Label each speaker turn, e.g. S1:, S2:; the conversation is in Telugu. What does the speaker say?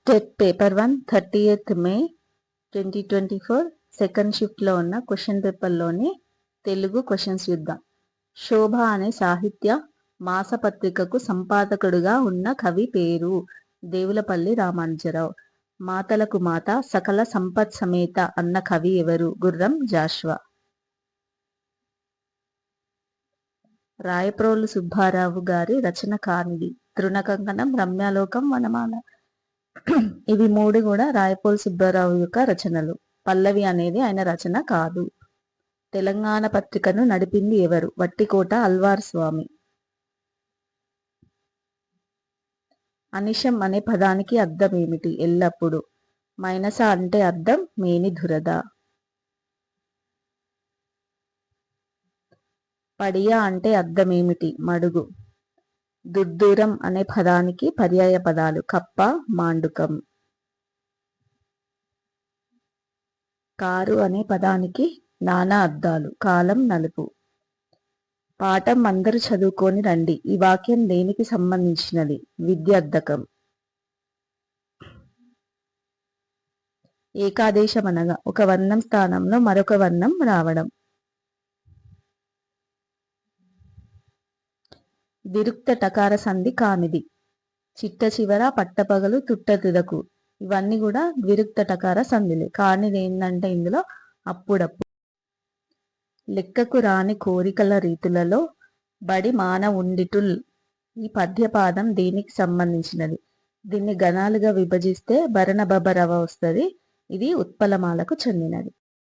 S1: టెట్ పేపర్ 1 30th మే 2024 సెకండ్ షిఫ్ట్లో ఉన్న క్వశ్చన్ పేపర్లోని తెలుగు క్వశ్చన్స్ చూద్దాం. శోభ అనే సాహిత్య మాసపత్రికకు సంపాదకుడుగా ఉన్న కవి పేరు? దేవులపల్లి రామానుజరావు. మాతలకు మాత సకల సంపత్ సమేత అన్న కవి ఎవరు? గుర్రం జాషువా. రాయప్రోలు సుబ్బారావు గారి రచన కానిది? తృణకంకణం, రమ్యాలోకం, వనమాల. ఇవి మూడు కూడా రాయపోలు సుబ్బారావు యొక్క రచనలు. పల్లవి అనేది ఆయన రచన కాదు. తెలంగాణ పత్రికను నడిపింది ఎవరు? వట్టికోట అల్వార్ స్వామి. అనిశం అనే పదానికి అర్థం ఏమిటి? ఎల్లప్పుడు. మైనస అంటే అర్థం మేని దురద. పడియా అంటే అర్థం ఏమిటి? మడుగు. దుర్దూరం అనే పదానికి పర్యాయ పదాలు కప్ప, మాండుకం. కారు అనే పదానికి నానా అర్థాలు కాలం, నలుపు. పాఠం అందరూ చదువుకొని రండి. ఈ వాక్యం దేనికి సంబంధించినది? విద్యార్థకం. ఏకాదేశం అనగా ఒక వర్ణం స్థానంలో మరొక వర్ణం రావడం. విరుక్త టకార సంధి కానిది? చిట్ట చివర, పట్టపగలు, తుట్ట తుదకు. ఇవన్నీ కూడా విరుక్త టకార సంధిలే. కానిది ఏంటంటే ఇందులో అప్పుడప్పుడు. లెక్కకు రాని కోరికల రీతులలో బడి మాన ఉండిటుల్. ఈ పద్యపాదం దేనికి సంబంధించినది? దీన్ని గణాలుగా విభజిస్తే భరణ బబరవ వస్తుంది. ఇది ఉత్పలమాలకు చెందినది.